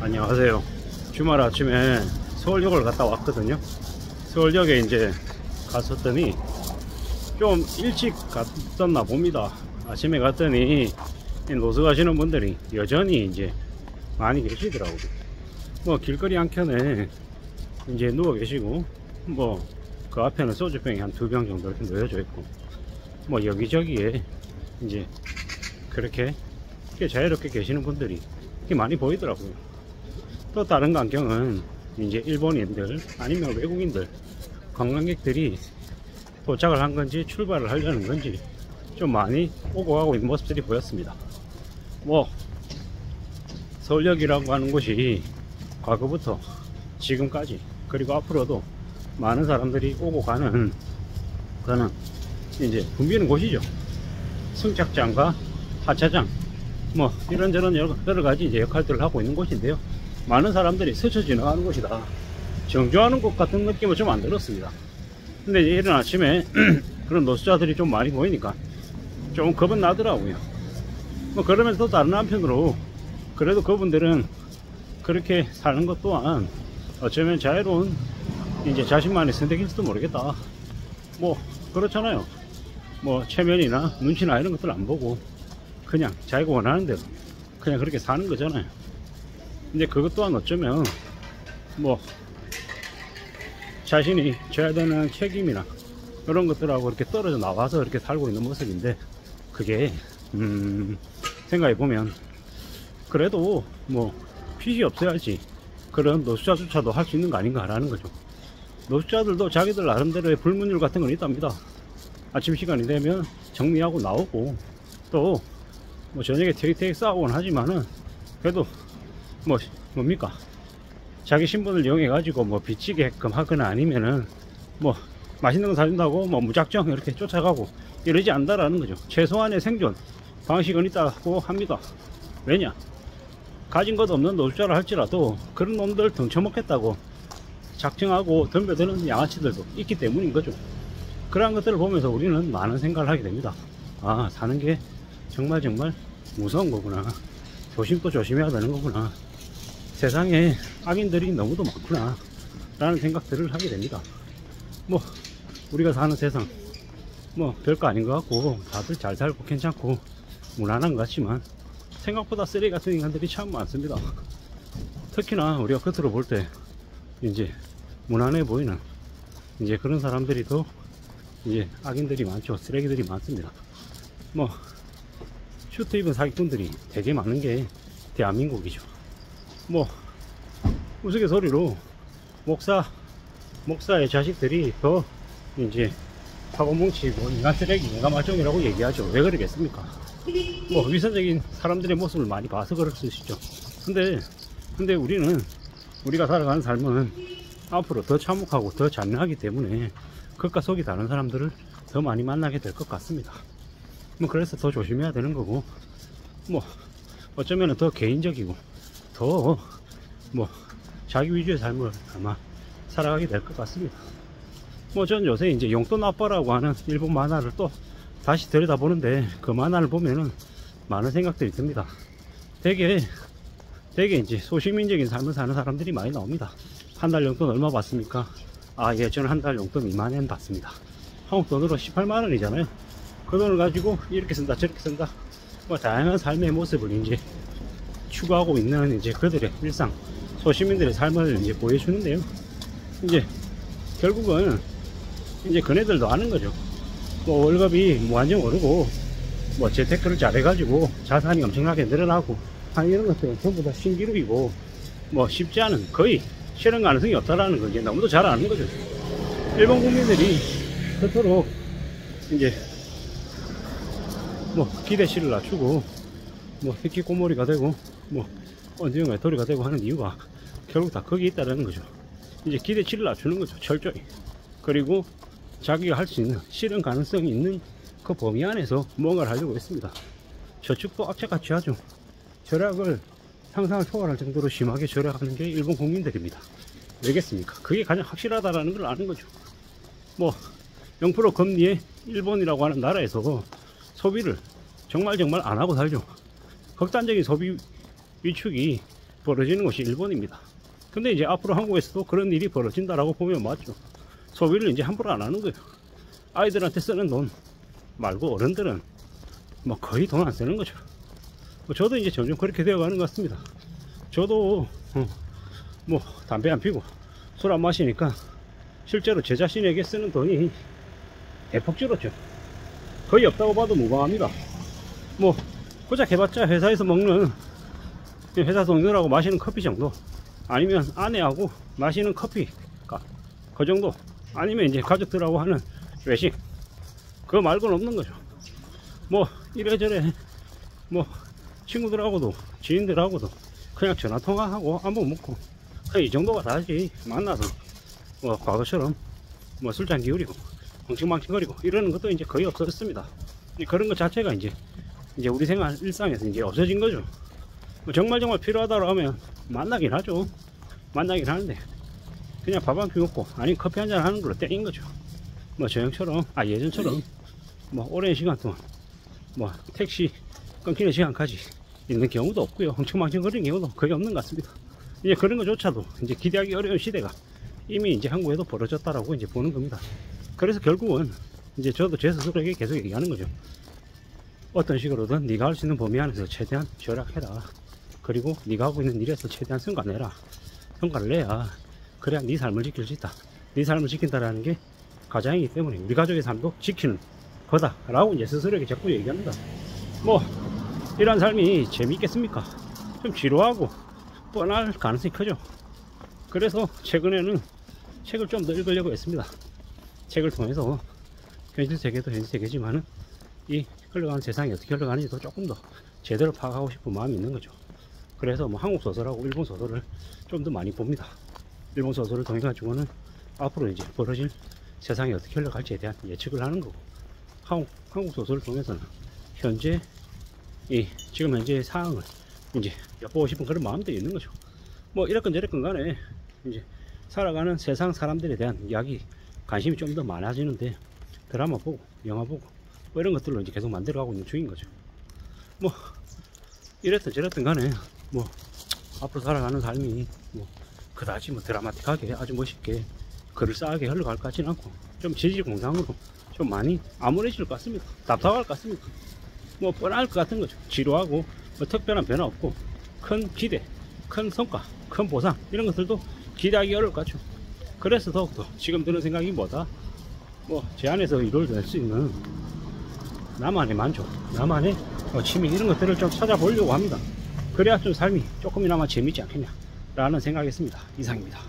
안녕하세요. 주말 아침에 서울역을 갔다 왔거든요. 서울역에 이제 갔었더니 좀 일찍 갔었나 봅니다. 아침에 갔더니 노숙 하시는 분들이 여전히 이제 많이 계시더라고요. 뭐 길거리 한켠에 이제 누워 계시고, 뭐 그 앞에는 소주병이 한 2병 정도 이렇게 놓여져 있고, 뭐 여기저기에 이제 그렇게 자유롭게 계시는 분들이 많이 보이더라고요. 또 다른 광경은 이제 일본인들 아니면 외국인들 관광객들이 도착을 한 건지 출발을 하려는 건지 좀 많이 오고 가고 있는 모습들이 보였습니다. 뭐 서울역이라고 하는 곳이 과거부터 지금까지 그리고 앞으로도 많은 사람들이 오고 가는 그는 이제 붐비는 곳이죠. 승착장과 하차장 뭐 이런저런 여러 가지 이제 역할들을 하고 있는 곳인데요. 많은 사람들이 스쳐 지나가는 곳이다, 정주하는 곳 같은 느낌은 좀 안 들었습니다. 근데 이른 아침에 그런 노숙자들이 좀 많이 보이니까 좀 겁은 나더라고요. 뭐 그러면서 또 다른 한편으로 그래도 그분들은 그렇게 사는 것 또한 어쩌면 자유로운 이제 자신만의 선택일지도 모르겠다. 뭐 그렇잖아요. 뭐 체면이나 눈치나 이런 것들 안 보고 그냥 자기가 원하는 대로 그냥 그렇게 사는 거잖아요. 근데 그것 또한 어쩌면 뭐 자신이 져야 되는 책임이나 이런 것들하고 이렇게 떨어져 나와서 이렇게 살고 있는 모습인데, 그게 생각해 보면 그래도 뭐 핏이 없어야지 그런 노숙자조차도 할 수 있는 거 아닌가라는 거죠. 노숙자들도 자기들 나름대로의 불문율 같은 건 있답니다. 아침 시간이 되면 정리하고 나오고, 또 뭐 저녁에 태익태익 싸우곤 하지만은 그래도 뭡니까 자기 신분을 이용해 가지고 뭐 비치게끔 하거나 아니면은 뭐 맛있는 거 사준다고 뭐 무작정 이렇게 쫓아가고 이러지 않는다라는 거죠. 최소한의 생존 방식은 있다고 합니다. 왜냐, 가진 것 없는 노숙자를 할지라도 그런 놈들 등쳐먹겠다고 작정하고 덤벼드는 양아치들도 있기 때문인 거죠. 그러한 것들을 보면서 우리는 많은 생각을 하게 됩니다. 아, 사는 게 정말 무서운 거구나, 조심도 조심해야 되는 거구나, 세상에 악인들이 너무도 많구나 라는 생각들을 하게 됩니다. 뭐 우리가 사는 세상 뭐 별거 아닌 것 같고 다들 잘 살고 괜찮고 무난한 것 같지만 생각보다 쓰레기 같은 인간들이 참 많습니다. 특히나 우리가 겉으로 볼 때 이제 무난해 보이는 이제 그런 사람들이 더 이제 악인들이 많죠. 쓰레기들이 많습니다. 뭐 슈트 입은 사기꾼들이 되게 많은 게 대한민국이죠. 뭐 우스갯소리로 목사의 자식들이 더 이제 파고 뭉치고 인간 쓰레기, 인간 말종이라고 얘기하죠. 왜 그러겠습니까? 뭐 위선적인 사람들의 모습을 많이 봐서 그럴 수 있죠. 근데 우리가 살아가는 삶은 앞으로 더 참혹하고 더 잔인하기 때문에 겉과 속이 다른 사람들을 더 많이 만나게 될 것 같습니다. 뭐 그래서 더 조심해야 되는 거고, 뭐 어쩌면 더 개인적이고 더 뭐 자기 위주의 삶을 아마 살아가게 될 것 같습니다. 뭐 전 요새 이제 용돈 아빠라고 하는 일본 만화를 또 다시 들여다보는데, 그 만화를 보면은 많은 생각들이 듭니다. 되게 이제 소시민적인 삶을 사는 사람들이 많이 나옵니다. 한 달 용돈 얼마 받습니까? 아, 예, 저는 한 달 용돈 2만엔 받습니다. 한국 돈으로 18만원이잖아요. 그 돈을 가지고 이렇게 쓴다 저렇게 쓴다, 뭐 다양한 삶의 모습을 이제 추구하고 있는 이제 그들의 일상, 소시민들의 삶을 이제 보여주는데요. 이제 결국은 이제 그네들도 아는 거죠. 뭐 월급이 무한정 오르고 뭐 재테크를 잘해가지고 자산이 엄청나게 늘어나고 이런 것들은 전부 다 신기루이고 뭐 쉽지 않은, 거의 실현 가능성이 없다라는 걸 이제 너무도 잘 아는 거죠. 일본 국민들이 그토록 이제 뭐 기대치를 낮추고 뭐 히키코모리가 되고 뭐 언제나 외톨이가 되고 하는 이유가 결국 다 거기에 있다는 거죠. 이제 기대치를 낮추는 거죠, 철저히. 그리고 자기가 할 수 있는 실현 가능성이 있는 그 범위 안에서 뭔가를 하려고 했습니다. 저축도 악착같이 하죠. 절약을 상상을 초월할 정도로 심하게 절약하는 게 일본 국민들입니다. 왜겠습니까? 그게 가장 확실하다라는 걸 아는 거죠. 뭐 0% 금리의 일본이라고 하는 나라에서 소비를 정말 안 하고 살죠. 극단적인 소비 위축이 벌어지는 것이 일본입니다. 근데 이제 앞으로 한국에서도 그런 일이 벌어진다라고 보면 맞죠. 소비를 이제 함부로 안 하는 거예요. 아이들한테 쓰는 돈 말고 어른들은 뭐 거의 돈 안 쓰는 거죠. 저도 이제 점점 그렇게 되어가는 것 같습니다. 저도 뭐 담배 안 피고 술 안 마시니까 실제로 제 자신에게 쓰는 돈이 대폭 줄었죠. 거의 없다고 봐도 무방합니다. 뭐 고작 해봤자 회사에서 먹는 회사 동료들하고 마시는 커피 정도, 아니면 아내하고 마시는 커피 그 정도, 아니면 이제 가족들하고 하는 외식, 그거 말고는 없는 거죠. 뭐 이래저래 뭐 친구들하고도 지인들하고도 그냥 전화통화하고 안부 묻고 그냥 이 정도가 다지, 만나서 뭐 과거처럼 뭐 술잔 기울이고 엉칭망칭거리고 이러는 것도 이제 거의 없어졌습니다. 그런 것 자체가 이제 우리 생활 일상에서 이제 없어진 거죠. 뭐 정말 필요하다고 하면 만나긴 하죠. 만나긴 하는데 그냥 밥 한 끼 먹고 아니 커피 한잔 하는 걸로 땡인 거죠. 뭐 저 형처럼 예전처럼 뭐 오랜 시간 동안 뭐 택시 끊기는 시간까지 있는 경우도 없고요. 엉청망청거리는 경우도 거의 없는 것 같습니다. 이제 그런 것조차도 이제 기대하기 어려운 시대가 이미 이제 한국에도 벌어졌다라고 이제 보는 겁니다. 그래서 결국은 이제 저도 제 스스로에게 계속 얘기하는 거죠. 어떤 식으로든 네가 할 수 있는 범위 안에서 최대한 절약해라. 그리고 네가 하고 있는 일에서 최대한 성과 내라. 성과를 내야 그래야 네 삶을 지킬 수 있다. 네 삶을 지킨다라는 게 가장이기 때문에 우리 가족의 삶도 지키는 거다 라고 이제 스스로에게 자꾸 얘기합니다. 뭐 이런 삶이 재미있겠습니까? 좀 지루하고 뻔할 가능성이 크죠. 그래서 최근에는 책을 좀 더 읽으려고 했습니다. 책을 통해서 현실 세계도 현실 세계지만은 이 흘러가는 세상이 어떻게 흘러가는지도 조금 더 제대로 파악하고 싶은 마음이 있는 거죠. 그래서 뭐 한국 소설하고 일본 소설을 좀 더 많이 봅니다. 일본 소설을 통해 가지고는 앞으로 이제 벌어질 세상이 어떻게 흘러갈지에 대한 예측을 하는 거고, 한국 소설을 통해서는 현재 지금 현재의 상황을 이제 엿보고 싶은 그런 마음도 있는 거죠. 뭐 이랬건 저랬건 간에 이제 살아가는 세상 사람들에 대한 이야기 관심이 좀 더 많아지는데, 드라마 보고 영화 보고 뭐 이런 것들로 이제 계속 만들어가고 있는 중인 거죠. 뭐 이랬든 저랬든 간에 뭐 앞으로 살아가는 삶이 뭐 그다지 뭐 드라마틱하게 아주 멋있게 그럴싸하게 흘러갈 것 같지는 않고 좀 지지공상으로 좀 많이 암울해질 것 같습니다. 답답할 것 같습니다. 뭐 뻔할 것 같은 거죠. 지루하고 뭐 특별한 변화 없고 큰 기대, 큰 성과, 큰 보상 이런 것들도 기대하기 어려울 것 같죠. 그래서 더욱더 지금 드는 생각이 뭐다? 뭐 제 안에서 이루어질 수 있는 나만의 만족, 나만의 취미 이런 것들을 좀 찾아보려고 합니다. 그래야 좀 삶이 조금이나마 재밌지 않겠냐 라는 생각이었습니다. 이상입니다.